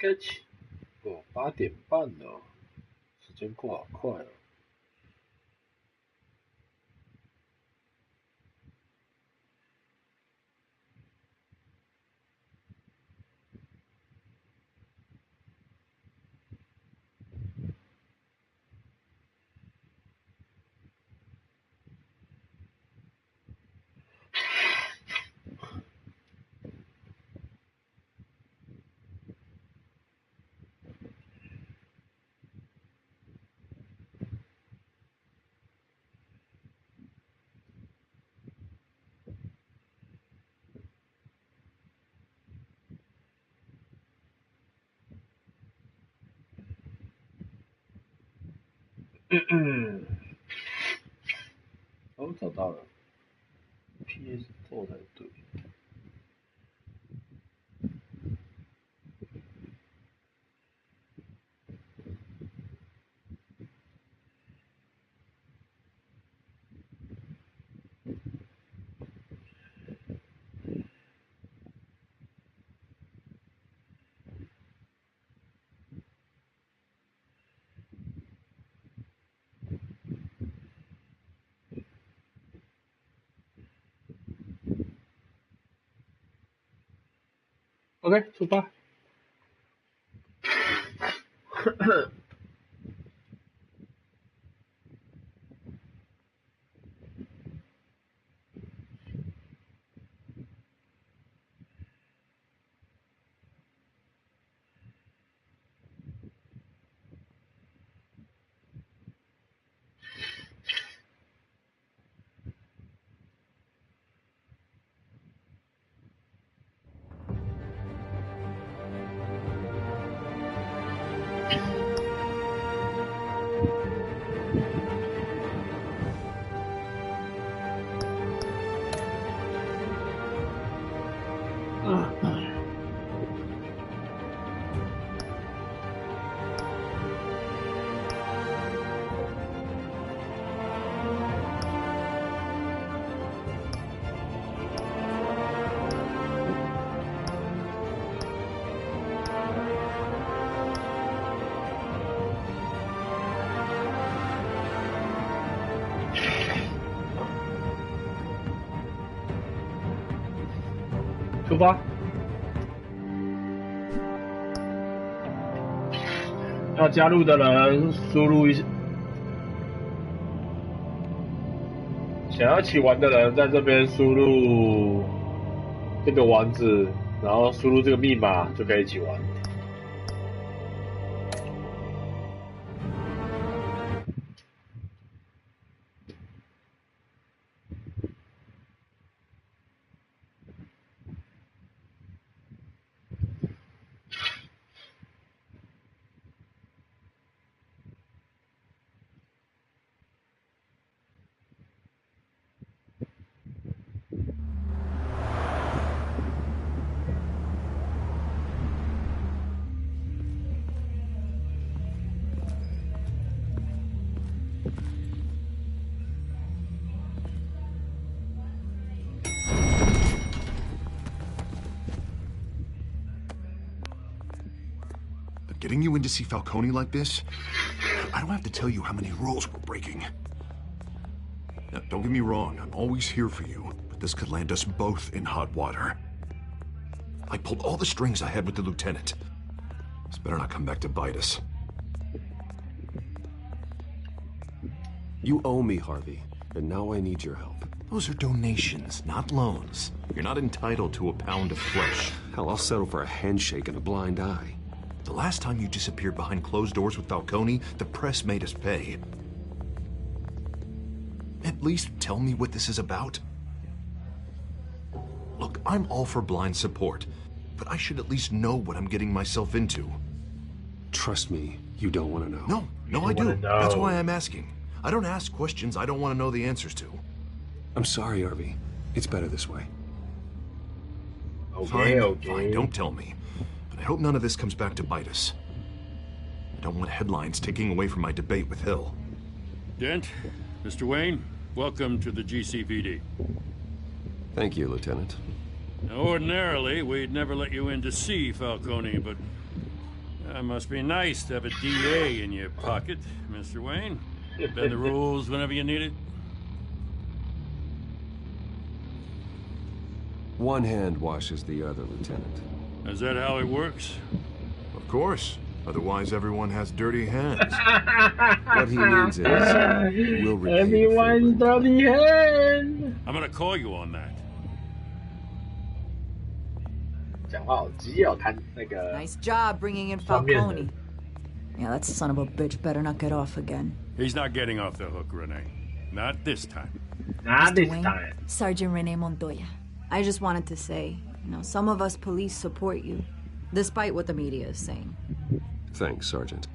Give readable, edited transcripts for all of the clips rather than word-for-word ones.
该起哦，8点半了，时间过好快哦。我找到了 ，PS4 才对。OK， 出发。出发！要加入的人输入一下，想要一起玩的人在这边输入这个网址，然后输入这个密码就可以一起玩。Getting you in to see Falcone like this? I don't have to tell you how many rules we're breaking. Now, don't get me wrong, I'm always here for you, but this could land us both in hot water. I pulled all the strings I had with the lieutenant. This better not come back to bite us. You owe me, Harvey, and now I need your help. Those are donations, not loans. You're not entitled to a pound of flesh. Hell, I'll settle for a handshake and a blind eye. The last time you disappeared behind closed doors with Falcone, the press made us pay. At least tell me what this is about. Look, I'm all for blind support, but I should at least know what I'm getting myself into. Trust me, you don't want to know. No, I do. That's why I'm asking. I don't ask questions I don't want to know the answers to. I'm sorry, Harvey. It's better this way. Fine, don't tell me. But I hope none of this comes back to bite us. I don't want headlines taking away from my debate with Hill. Dent, Mr. Wayne, welcome to the GCPD. Thank you, Lieutenant. Now, ordinarily, we'd never let you in to see Falcone, but it must be nice to have a DA in your pocket, Mr. Wayne. Bend the rules whenever you need it. One hand washes the other, Lieutenant. Is that how it works? Of course. Otherwise, everyone has dirty hands. What he means is, we'll repay Everyone's dirty hand. I'm gonna call you on that. 讲话好急哦，谈那个。 Nice job bringing in Falcone. Yeah, that son of a bitch better not get off again. He's not getting off the hook, Renee. Not this time. Not this Wayne, time. Sergeant Renee Montoya. I just wanted to say, some of us police support you, despite what the media is saying. Thanks, Sergeant.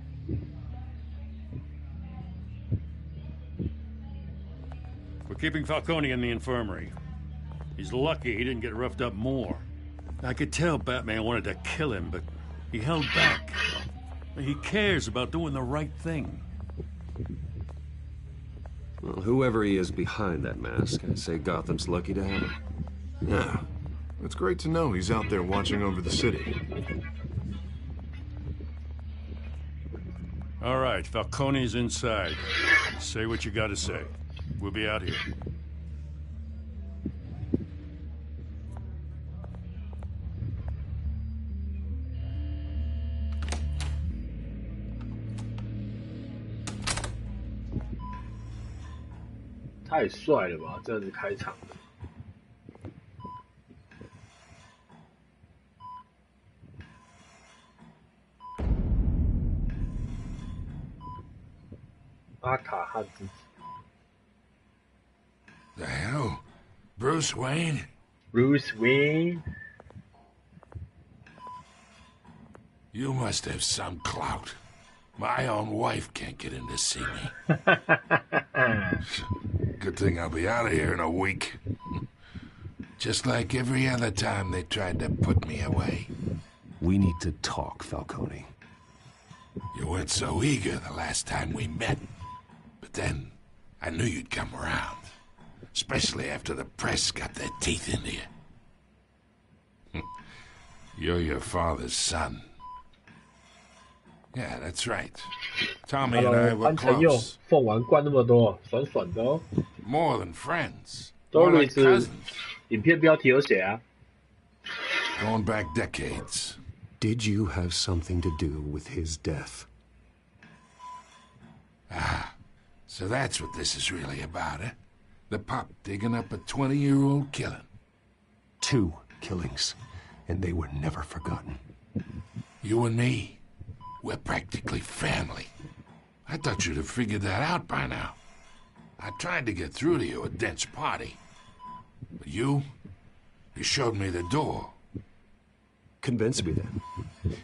We're keeping Falcone in the infirmary. He's lucky he didn't get roughed up more. I could tell Batman wanted to kill him, but he held back. He cares about doing the right thing. Well, whoever he is behind that mask, I'd say Gotham's lucky to have him. Yeah. It's great to know he's out there watching over the city. All right, Falcone's inside. Say what you gotta say. We'll be out here.太帅了吧，这样子开场的。阿卡汉自己。 The hell? Bruce Wayne? Bruce Wayne. You must have some clout. My own wife can't get in to see me. Good thing I'll be out of here in a week. Just like every other time they tried to put me away. We need to talk, Falcone. You weren't so eager the last time we met. But then, I knew you'd come around. Especially after the press got their teeth into you. You're your father's son. Yeah, that's right. Tommy and I were 潘成佑 close. 凤丸灌那么多，爽爽的哦。 More than friends. More like Stories cousins. 影片标题有写啊。 Going back decades. Did you have something to do with his death? So that's what this is really about, eh? The pup digging up a 20-year-old killing. 2 killings, and they were never forgotten. You and me, we're practically family. I thought you'd have figured that out by now. I tried to get through to you at Dent's party. But you showed me the door. Convince me then.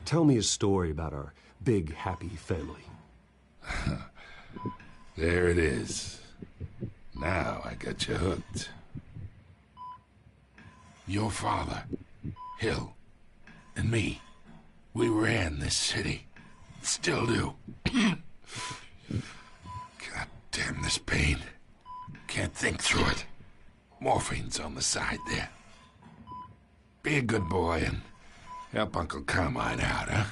Tell me a story about our big, happy family. There it is. Now I got you hooked. Your father, Hill, and me, we ran this city. Still do. God damn this pain. Can't think through it. Morphine's on the side there. Be a good boy and help Uncle Carmine out, huh?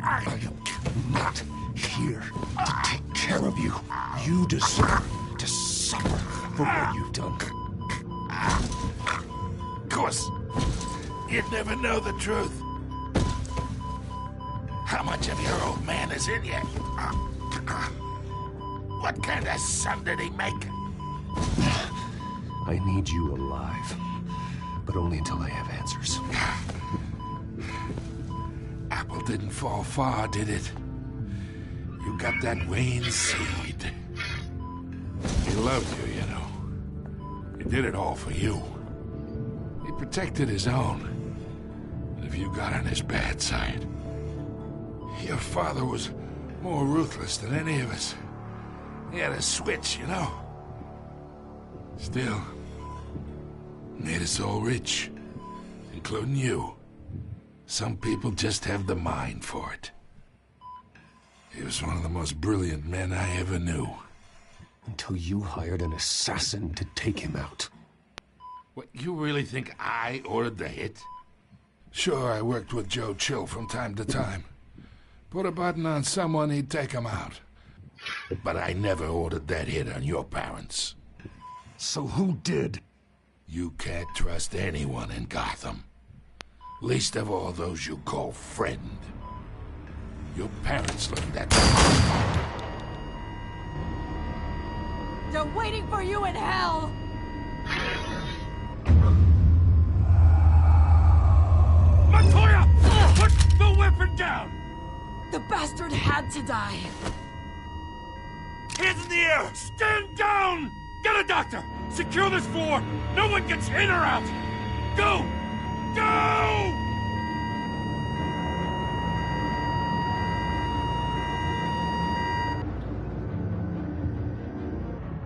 I am not here to take care of you. You deserve to suffer for what you've done. Of course, you'd never know the truth. how much of your old man is in you? What kind of son did he make? I need you alive, but only until I have answers. Apple didn't fall far, did it? You got that Wayne seed. He loved you, you know. He did it all for you. He protected his own. But if you got on his bad side, your father was more ruthless than any of us. He had a switch, you know. Still, made us all rich, including you. Some people just have the mind for it. He was one of the most brilliant men I ever knew. Until you hired an assassin to take him out. What, you really think I ordered the hit? Sure, I worked with Joe Chill from time to time. Put a button on someone, he'd take him out. But I never ordered that hit on your parents. So who did? You can't trust anyone in Gotham. Least of all those you call friend. Your parents learned that. They're waiting for you in hell! Montoya! Put the weapon down! The bastard had to die. Hands in the air! Stand down! Get a doctor! Secure this floor! No one gets in or out! Go! Go!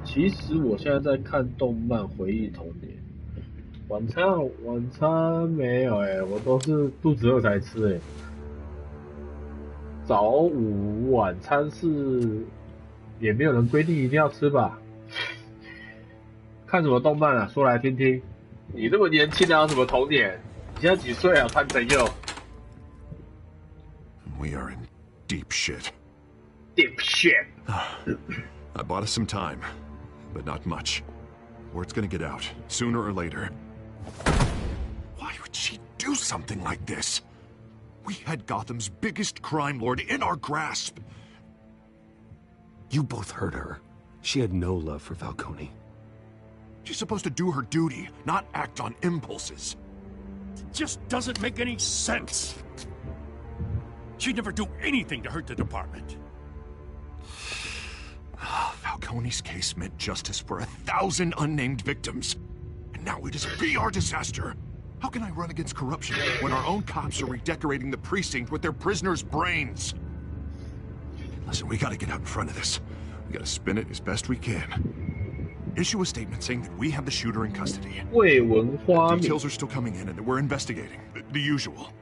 其实我现在在看动漫，回忆童年。晚餐没有我都是肚子饿才吃早午晚餐是也没有人规定一定要吃吧？看什么动漫啊？说来听听。你那么年轻哪有什么童年？你现在几岁啊，潘朋友 We are in deep shit.？Deep shit. I bought us some time, but not much. Word's gonna get out, sooner or later. Why would she do something like this? We had Gotham's biggest crime lord in our grasp. You both hurt her. She had no love for Falcone. She's supposed to do her duty, not act on impulses. It just doesn't make any sense. She'd never do anything to hurt the department. Falcone's case meant justice for 1,000 unnamed victims. And now it is a PR disaster. How can I run against corruption when our own cops are redecorating the precinct with their prisoners' brains? Listen, we gotta get out in front of this. We gotta spin it as best we can. Issue a statement saying that we have the shooter in custody. 未闻花名 Details are still coming in and that we're investigating. The usual.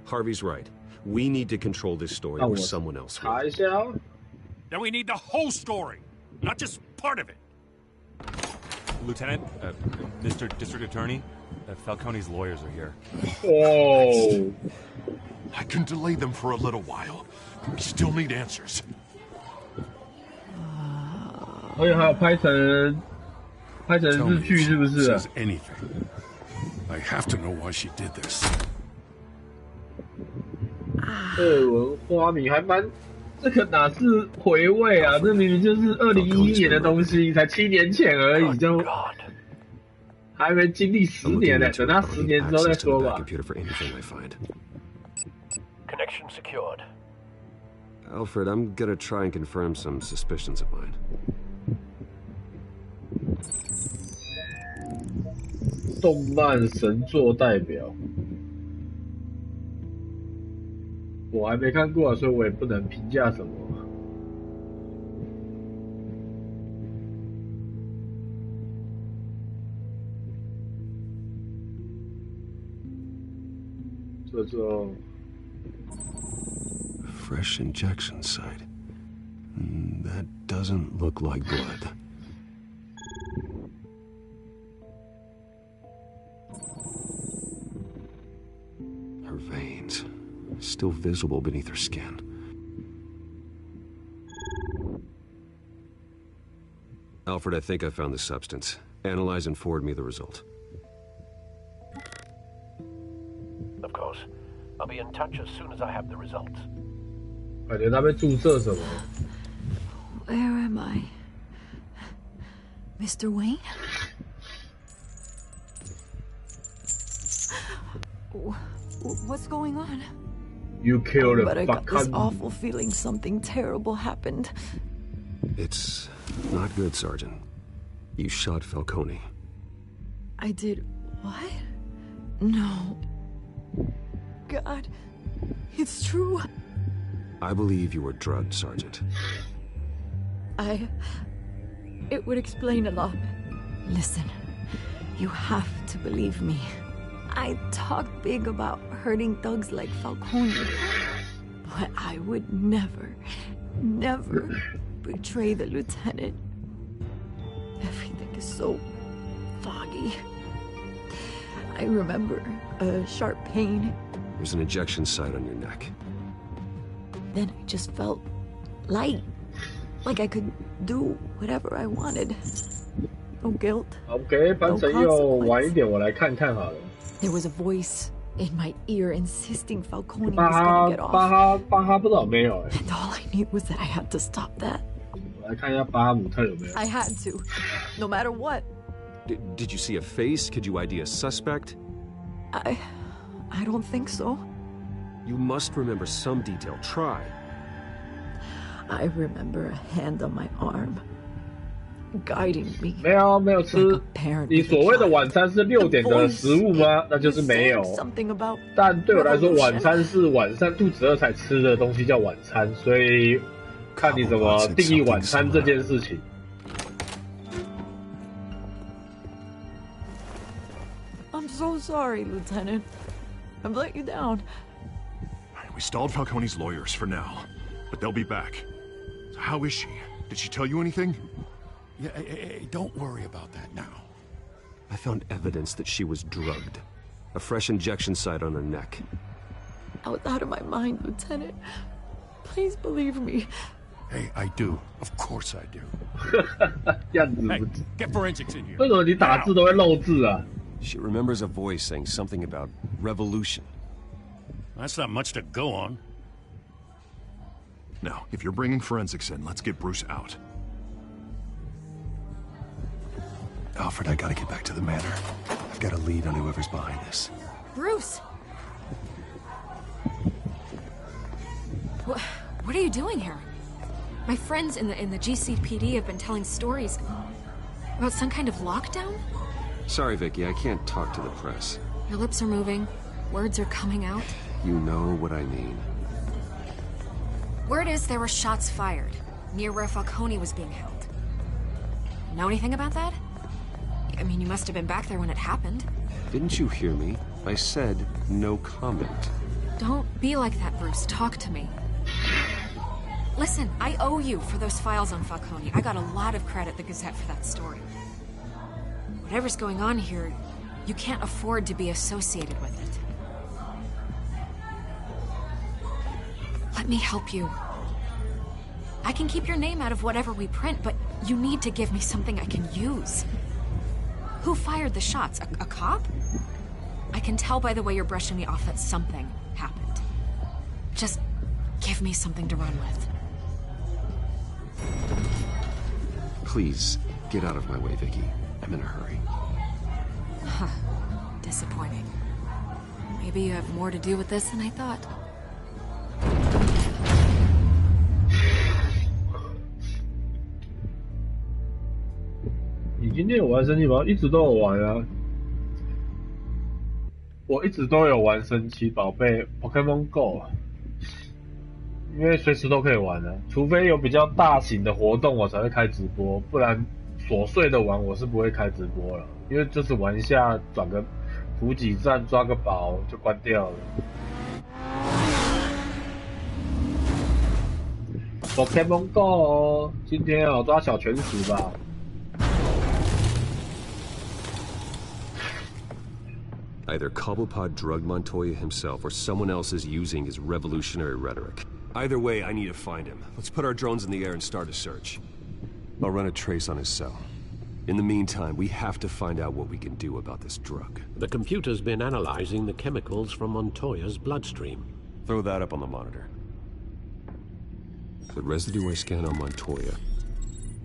Harvey's right. We need to control this story or someone else will. 查一下哦。 Then we need the whole story, not just part of it. Lieutenant, Mr. District Attorney, Falcone's lawyers are here. Oh. I can delay them for a little while. We still need answers. 而且还有拍成日剧是不是啊？ Says anything. I have to know why she did this. 未闻花名还蛮，这个哪是回味啊？这明明就是2011年的东西，才7年前而已，就还没经历10年呢。等他10年之后再说吧。 Connection secured. Alfred, I'm gonna try and confirm some suspicions of mine. 动漫神作代表，我还没看过啊，所以我也不能评价什么。这种 Fresh injection site. That doesn't look like blood. Her veins, still visible beneath her skin. Alfred, I think I found the substance. Analyze and forward me the result. Of course. I'll be in touch as soon as I have the results. 感觉他被注射什么？ Where am I? Mr. Wayne? What's going on? You killed a But I got this fucking- awful feeling something terrible happened. It's not good, Sergeant. You shot Falcone. I did what? No. God, it's true. I believe you were drugged, Sergeant. It would explain a lot. Listen, you have to believe me. I talk big about hurting thugs like Falcone, but I would never betray the lieutenant. Everything is so foggy. I remember a sharp pain. There's an injection site on your neck. Then I just felt light. Like I could do whatever I wanted. No guilt. OK， 翻成又晚一点，我来看看好了。 There was a voice in my ear insisting Falcone was 巴 gonna 哈 get off. 巴哈不知道有没有哎， And all I knew was that I had to stop that. 我来看一下巴哈姆特有没有。 I had to, no matter what. Did you see a face? Could you ID a suspect? I don't think so. You must remember some detail. Try. I remember a hand on my arm, guiding me. 没有吃 Like a parent 你 with a 所谓的 child. 晚餐是6点的食物吗？那就是没有。 Something about 但对我来说， revolution. 晚餐是晚上肚子饿才吃的东西叫晚餐，所以看你怎么定义晚餐这件事情。 I'm so sorry, Lieutenant. I've let you down. We stalled Falcone's lawyers for now, but they'll be back. So how is she? Did she tell you anything? Yeah, hey, don't worry about that now. I found evidence that she was drugged. A fresh injection site on her neck. I was out of my mind, Lieutenant. Please believe me. Hey, I do. Of course I do. 样子不 Hey, get forensics in here. 为什么你打字都会漏字啊？ She remembers a voice saying something about revolution. That's not much to go on. Now, if you're bringing forensics in, let's get Bruce out. Alfred, I gotta get back to the manor. I've got a lead on whoever's behind this. Bruce! What are you doing here? My friends in the GCPD have been telling stories about some kind of lockdown? Sorry, Vicky, I can't talk to the press. Your lips are moving. Words are coming out. You know what I mean. Word is there were shots fired near where Falcone was being held. Know anything about that? I mean, you must have been back there when it happened. Didn't you hear me? I said no comment. Don't be like that, Bruce. Talk to me. Listen, I owe you for those files on Falcone. I got a lot of credit at the Gazette for that story. Whatever's going on here, you can't afford to be associated with it. Let me help you. I can keep your name out of whatever we print, but you need to give me something I can use. Who fired the shots? A cop? I can tell by the way you're brushing me off that something happened. Just give me something to run with. Please, get out of my way, Vicky. I'm in a hurry. Huh. Disappointing. Maybe you have more to do with this than I thought. 你今天有玩神奇宝，一直都有玩啊。我一直都有玩神奇宝贝 Pokemon Go 啊，因为随时都可以玩啊，除非有比较大型的活动我才会开直播，不然琐碎的玩我是不会开直播了，因为就是玩一下，转个补给站抓个宝就关掉了。Pokemon Go， 今天要抓小犬鼠吧。Either Cobblepot drugged Montoya himself or someone else is using his revolutionary rhetoric. Either way, I need to find him. Let's put our drones in the air and start a search. I'll run a trace on his cell. In the meantime, we have to find out what we can do about this drug. The computer's been analyzing the chemicals from Montoya's bloodstream. Throw that up on the monitor. The residue I scan on Montoya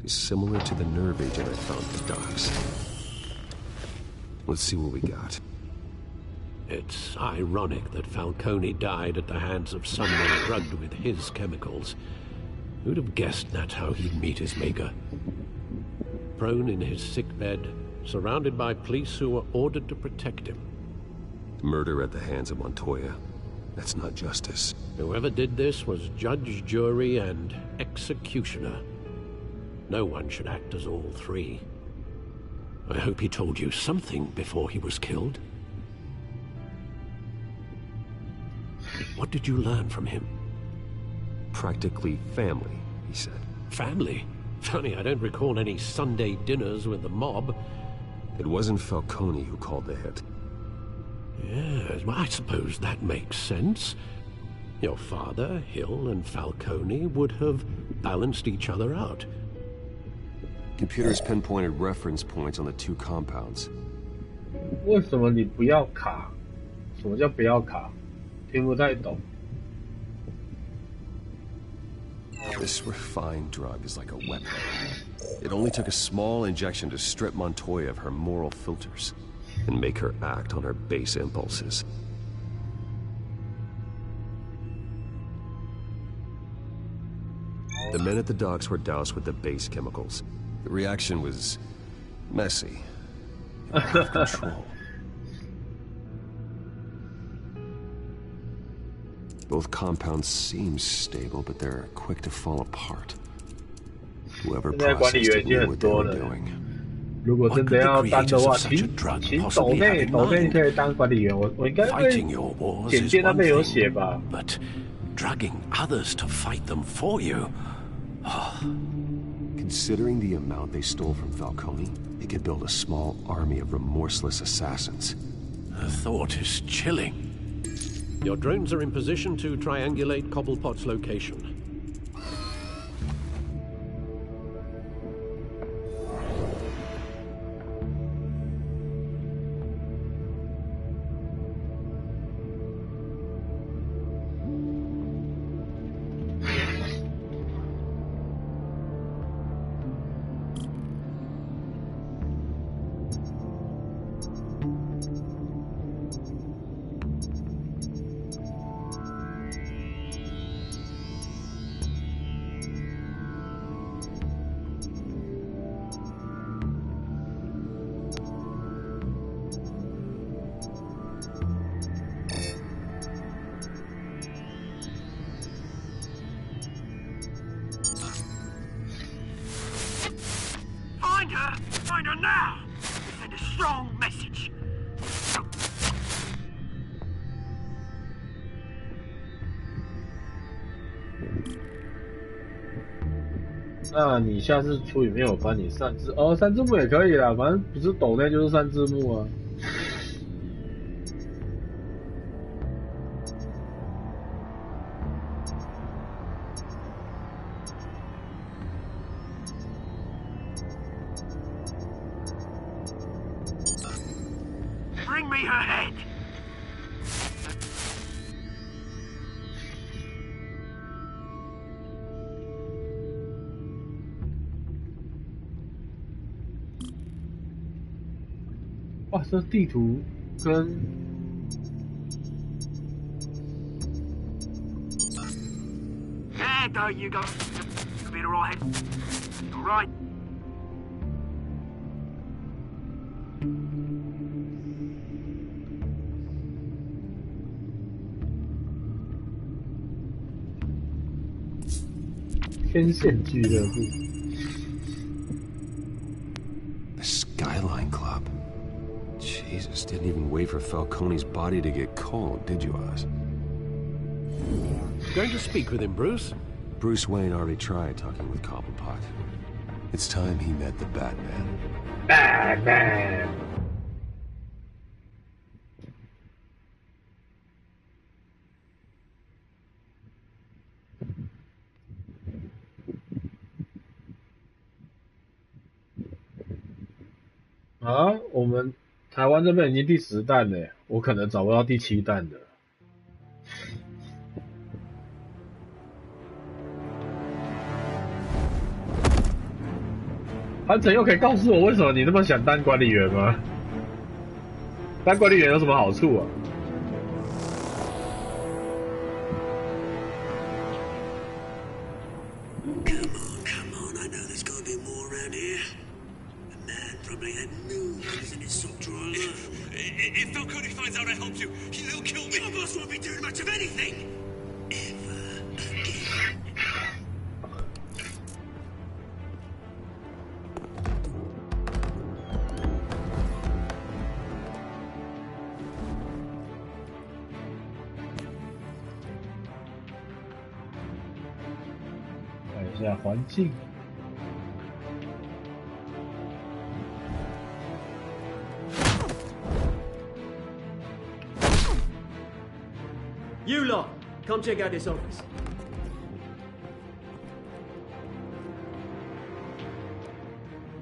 is similar to the nerve agent I found at the docks. Let's see what we got. It's ironic that Falcone died at the hands of someone drugged with his chemicals. Who'd have guessed that's how he'd meet his maker? Prone in his sickbed, surrounded by police who were ordered to protect him. Murder at the hands of Montoya. That's not justice. Whoever did this was judge, jury, and executioner. No one should act as all three. I hope he told you something before he was killed. What did you learn from him? Practically family, he said. Family? Funny, I don't recall any Sunday dinners with the mob. It wasn't Falcone who called the hit. Yes, well, I suppose that makes sense. Your father, Hill, and Falcone would have balanced each other out. Computers pinpointed reference points on the two compounds. 为什么你不要卡？什么叫不要卡？听不太懂。This refined drug is like a weapon. It only took a small injection to strip Montoya of her moral filters and make her act on her base impulses. The men at the docks were doused with the base chemicals. The reaction was messy and out of control. Both compounds seem stable, but they're quick to fall apart. Whoever processed it knew what they were doing. 如果真的要当的话，请抖内可以当管理员，我应该会简介那边有写吧。But drugging others to fight them for you. Considering the amount they stole from Falcone, they could build a small army of remorseless assassins. The thought is chilling. Your drones are in position to triangulate Cobblepot's location. Find her now! Send a strong message. 那你下次出影片我帮你删字哦，删字幕也可以啦，反正不是抖内就是删字幕啊。Bring me her head. "哇，这地图跟There you go. You'll be alright. Alright. 天线俱乐部。The Skyline Club. Jesus, didn't even wait for Falcone's body to get cold, did you, Oz? Going to speak with him, Bruce? Bruce Wayne already tried talking with Cobblepot. It's time he met the Batman. Batman. 啊，我们台湾这边已经第10弹了，我可能找不到第7弹的。韩城又可以告诉我为什么你那么想当管理员吗？当管理员有什么好处啊？If Falcone finds out I helped you, he'll kill me. Your boss won't be doing much of anything. Ever again. 看一下环境。You lot, come check out this office.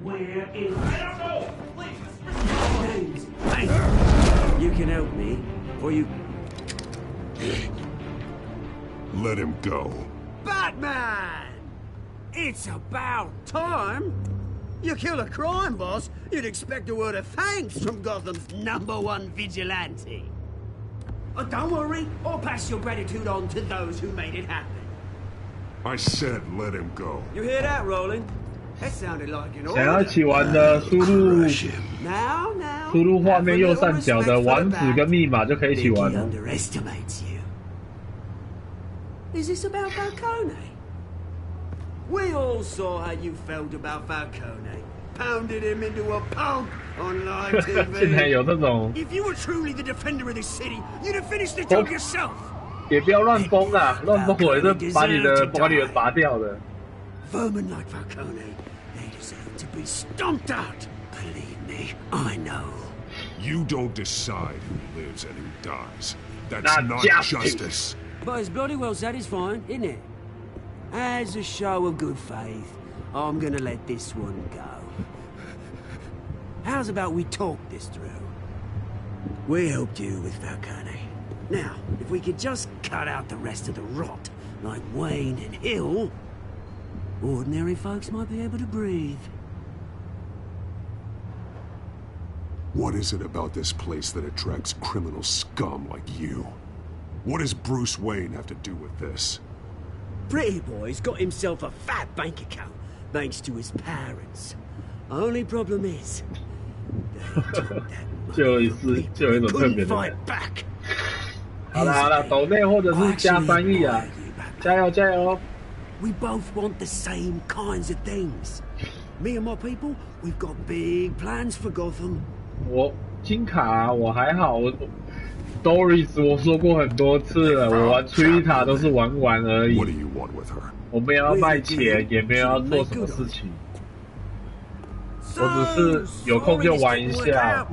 Where is... I don't know! Please! Hey, you can help me, or you... Let him go. Batman! It's about time. You kill a crime boss, you'd expect a word of thanks from Gotham's #1 vigilante. Oh, don't worry, I'll pass your gratitude on to those who made it happen. I said let him go. You hear that, Roland? That sounded like an 想要 order. 一起玩的，输入 Now, now, 输入画面 have a 右 little 上角的 respect for 网 the 址跟 bat. 密码就可以一起 Think 玩 he 了。 underestimates you. Is this about Falcone? We all saw how you felt about Falcone. Pounded him into a pulp on live 竟然 TV. 有这种， If you were truly the defender of this city, you'd have finished the job yourself. 也不要乱崩啊！乱崩我是把你的管理员拔掉的。 Vermin like Falcone, they deserve to be stomped out. Believe me, I know. You don't decide who lives and who dies. That's Not not justice. justice. But it's bloody well satisfying, isn't it? As a show of good faith, I'm gonna let this one go. How's about we talk this through? We helped you with Falcone. Now, if we could just cut out the rest of the rot, like Wayne and Hill, ordinary folks might be able to breathe. What is it about this place that attracts criminal scum like you? What does Bruce Wayne have to do with this? Pretty boy's got himself a fat bank account, thanks to his parents. Only problem is, they took that 就有一次，就有一种特别 couldn't 的 fight 感觉。 back. 好了好了，抖内或者是加翻译啊，加油加油！ We both want the same kinds of things. Me and my people, we've got big plans for Gotham. 我金卡我还好，我 Doris 我说过很多次了，我玩推塔都是玩玩而已 What do，you want with her? 我没有要卖钱，也没有要做什么事情，我只是有空就玩一下。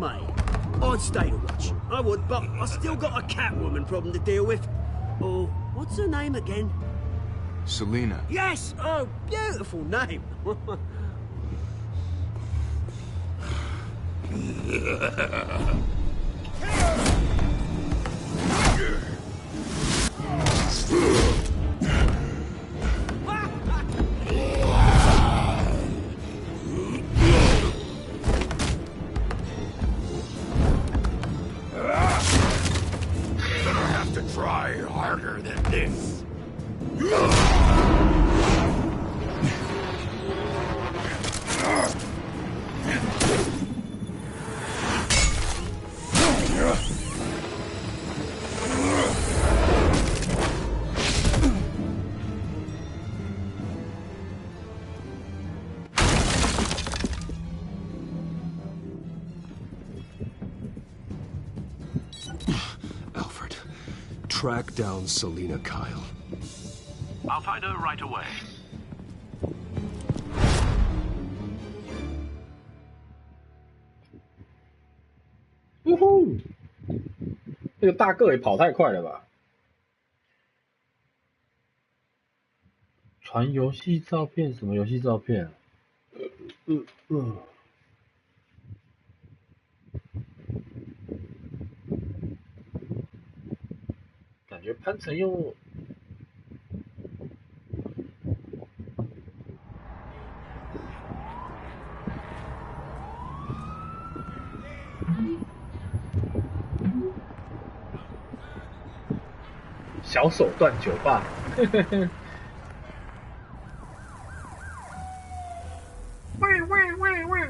I'd stay to watch. I would, but I still got a Catwoman problem to deal with. Oh, what's her name again? Selena. Yes! Oh, beautiful name. Gonna have to try harder than this. Alfred, track down Selena Kyle. I'll find her right away. 呜呼！这个大个也跑太快了吧！传游戏照片？什么游戏照片？觉潘晨又小手段酒吧。喂喂喂喂！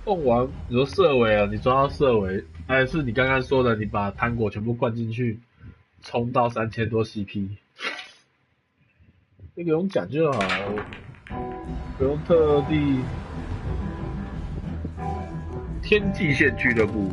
凤丸，你说色尾啊？你抓到色尾，还是你刚刚说的，你把糖果全部灌进去，冲到3000多 CP？ 这个用讲就好，不用特地。天际线俱乐部。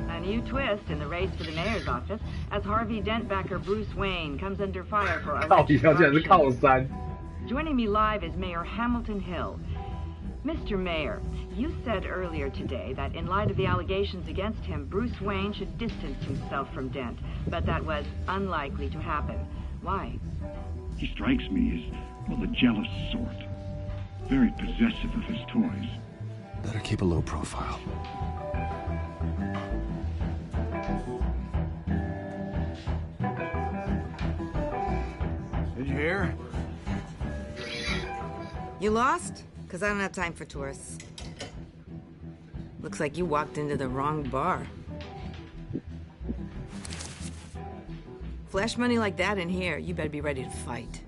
A new twist in the race for the mayor's office as Harvey Dent backer Bruce Wayne comes under fire for corruption. Joining me live is Mayor Hamilton Hill. Mr. Mayor, you said earlier today that in light of the allegations against him, Bruce Wayne should distance himself from Dent, but that was unlikely to happen. Why? He strikes me as, well, the jealous sort. Very possessive of his toys. Better keep a low profile. Did you hear? You lost? Because I don't have time for tourists. Looks like you walked into the wrong bar. Flash money like that in here, you better be ready to fight.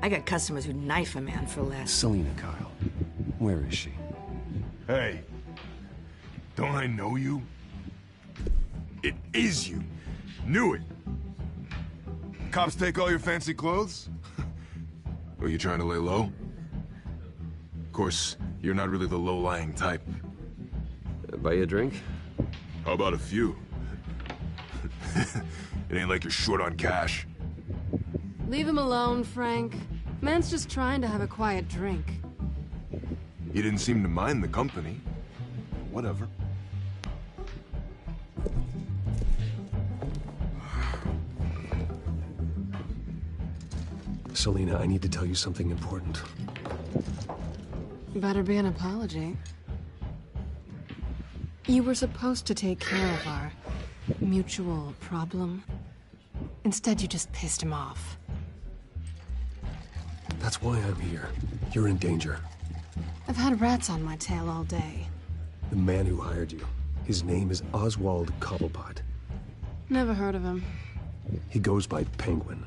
I got customers who'd knife a man for less. Selina, Kyle. Where is she? Hey. Don't I know you? It is you. Knew it. Cops take all your fancy clothes? Are you trying to lay low? Of course, you're not really the low-lying type. Buy you a drink? How about a few? It ain't like you're short on cash. Leave him alone, Frank. Man's just trying to have a quiet drink. You didn't seem to mind the company. Whatever. Selina, I need to tell you something important. Better be an apology. You were supposed to take care of our mutual problem. Instead, you just pissed him off. That's why I'm here. You're in danger. I've had rats on my tail all day. The man who hired you, his name is Oswald Cobblepot. Never heard of him. He goes by Penguin.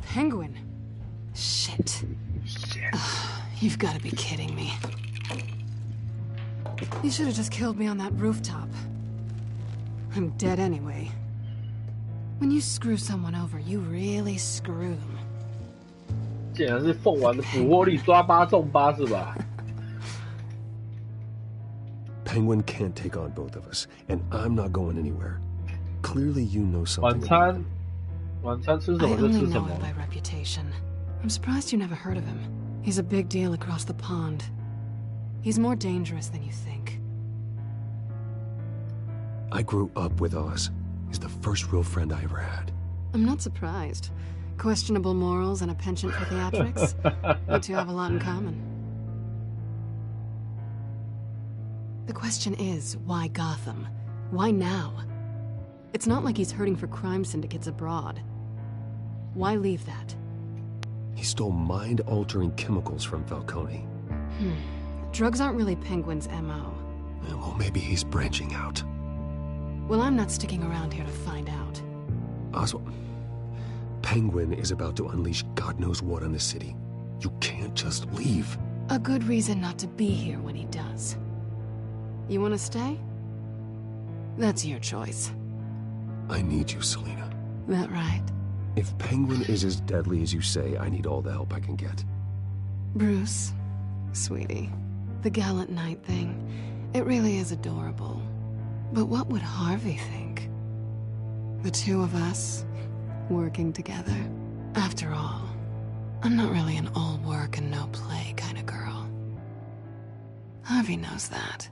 Penguin? Shit. You've got to be kidding me. You should have just killed me on that rooftop. I'm dead anyway. When you screw someone over, you really screw them. 竟然是凤丸的捕获力抓8中8是吧？ Penguin can't take on both of us, and I'm not going anywhere. Clearly, you know something. 晚餐吃什么就吃什么。 I only know him by reputation. I'm surprised you never heard of him. He's a big deal across the pond. He's more dangerous than you think. I grew up with Oz. He's the first real friend I ever had. I'm not surprised. Questionable morals and a penchant for theatrics. You two have a lot in common. The question is, why Gotham? Why now? It's not like he's hurting for crime syndicates abroad. Why leave that? He stole mind-altering chemicals from Falcone. Drugs aren't really Penguin's M.O. Well, maybe he's branching out. Well, I'm not sticking around here to find out. Oswald, Penguin is about to unleash God knows what on the city. You can't just leave. A good reason not to be here when he does. You want to stay? That's your choice. I need you, Selina. That right? If Penguin is as deadly as you say, I need all the help I can get. Bruce, sweetie, the gallant knight thing, it really is adorable. But what would Harvey think? The two of us, working together. After all, I'm not really an all work and no play kind of girl. Harvey knows that.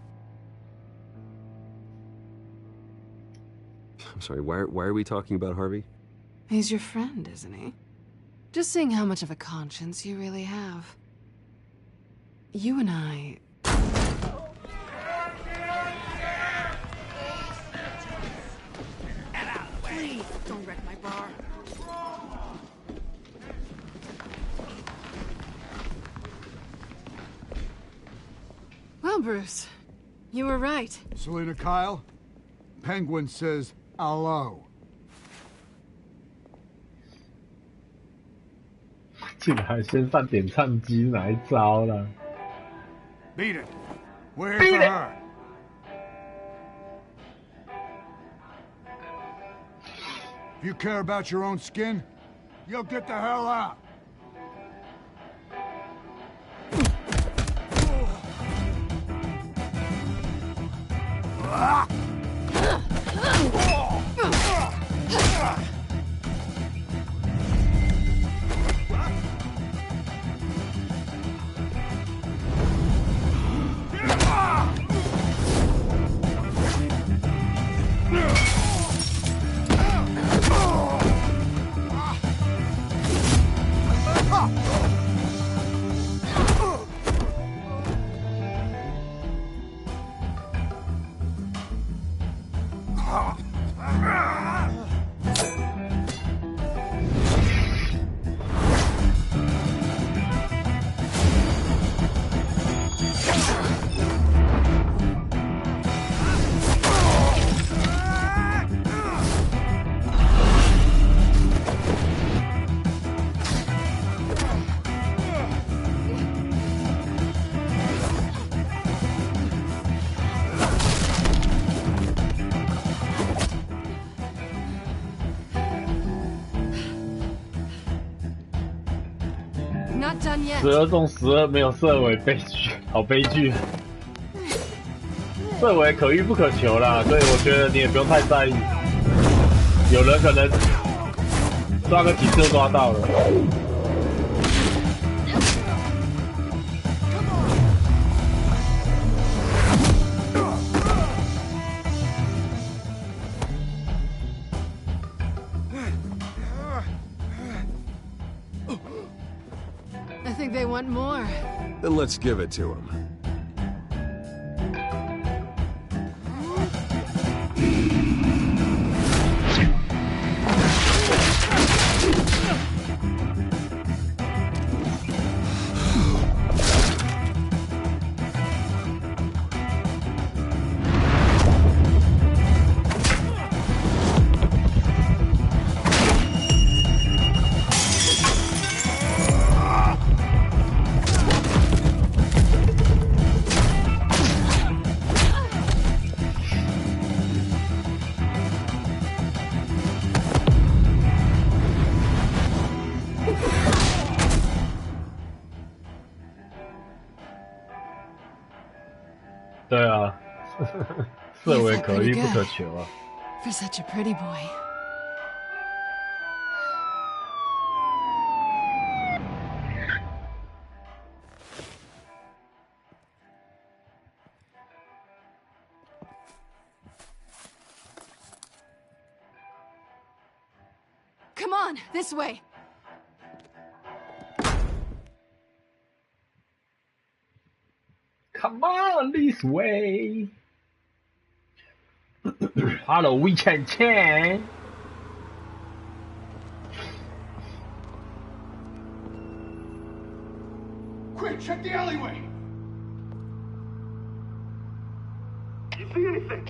I'm sorry, why are we talking about Harvey? He's your friend, isn't he? Just seeing how much of a conscience you really have. You and I... Please, don't wreck my bar. Well, Bruce, you were right. Selena Kyle, Penguin says hello. 竟然还先上点唱机，哪一招了 Beat it. We're here for her. If you care about your own skin, you'll get the hell out. Not done yet. 12中12没有射尾，悲剧，好悲剧。射尾可遇不可求啦，所以我觉得你也不用太在意。有人可能抓个几次就抓到了。I think they want more. Then let's give it to him.对啊，射尾可遇不可求啊。For such a pretty boy. Come on, this way. Come on this way. Hello, we can. Quick, check the alleyway. You see anything?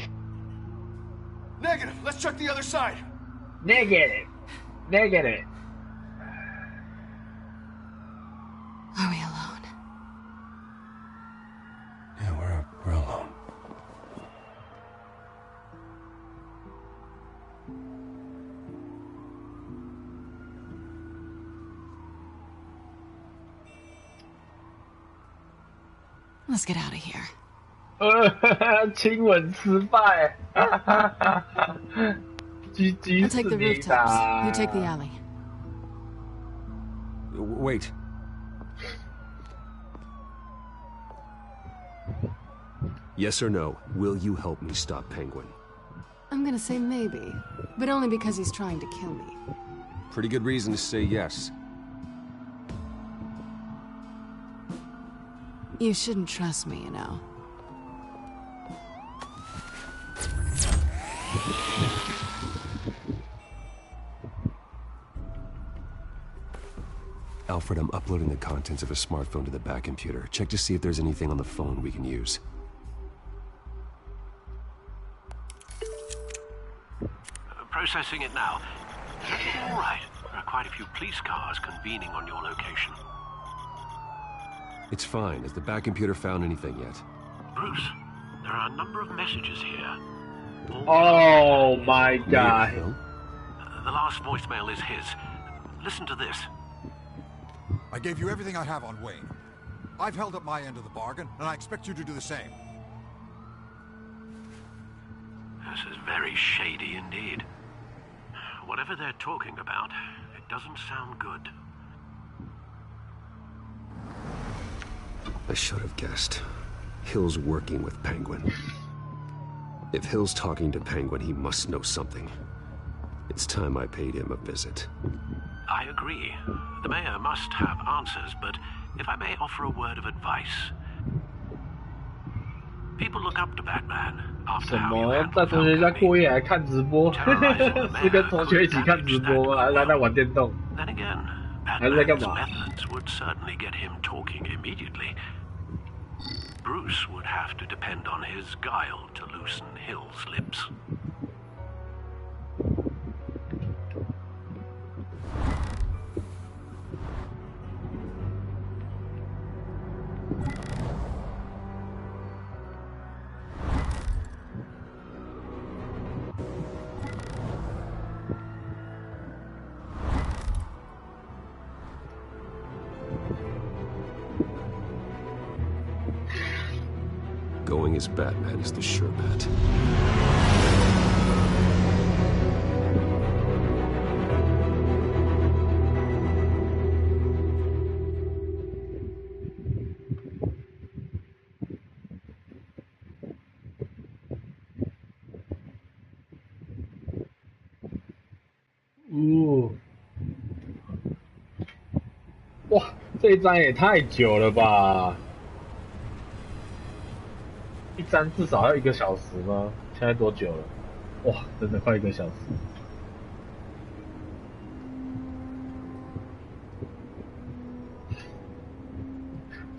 Negative. Let's check the other side. Negative. Negative. Are we alone? Yeah, we're alone. Let's get out of here. 亲吻失败。GG I'll take the rooftops. You take the alley. Wait. Yes or no, will you help me stop Penguin? I'm gonna say maybe, but only because he's trying to kill me. Pretty good reason to say yes. You shouldn't trust me, you know. Alfred, I'm uploading the contents of a smartphone to the back computer. Check to see if there's anything on the phone we can use. Processing it now. All right. There are quite a few police cars convening on your location. It's fine. Has the back computer found anything yet? Bruce, there are a number of messages here. Oh my god. The last voicemail is his. Listen to this. I gave you everything I have on Wayne. I've held up my end of the bargain, and I expect you to do the same. This is very shady indeed. Whatever they're talking about, it doesn't sound good. I should have guessed. Hill's working with Penguin. If Hill's talking to Penguin, he must know something. It's time I paid him a visit. I agree. The mayor must have answers, but if I may offer a word of advice. People look up to Batman after how you handled 在同学家过夜还看直播，是跟同学一起看直播吗？还是在玩电动？ Then again, 还是在干 Batman's 嘛？ methods would certainly get him talking immediately. Bruce would have to depend on his guile to loosen Hill's lips. Going as Batman is the sure bet. Ooh. 哇，这一张也太久了吧！一张至少要1个小时吗？现在多久了？哇，真的快1个小时！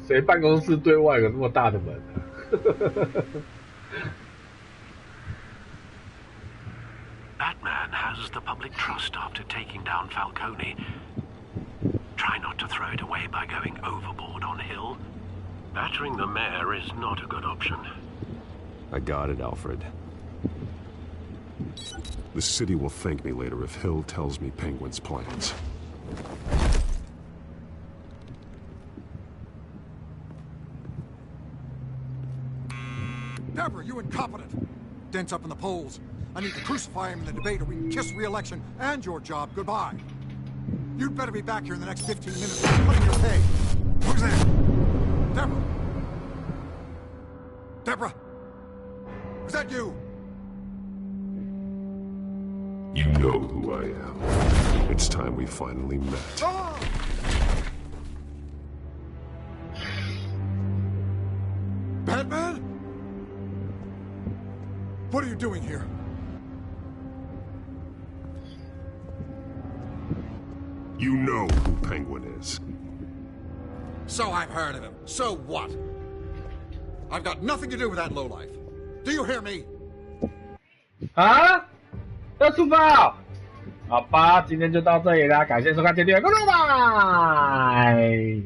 谁办公室对外有那么大的门啊？Batman has the public trust after taking down Falcone. Try not to throw it away by going overboard on Hill. Battering the mayor is not a good option. I got it, Alfred. The city will thank me later if Hill tells me Penguin's plans. Deborah, you incompetent! Dent's up in the polls. I need to crucify him in the debate or we can kiss re-election and your job goodbye. You'd better be back here in the next 15 minutes or cutting your pay. Who's there? Deborah? Deborah? Was that you? You know who I am. It's time we finally met. Ah! Batman? What are you doing here? You know who Penguin is. So I've heard of him. So what? I've got nothing to do with that lowlife. Do you hear me? 啊，要出发哦！好吧，今天就到这里啦，感谢收看，记得订阅，拜拜。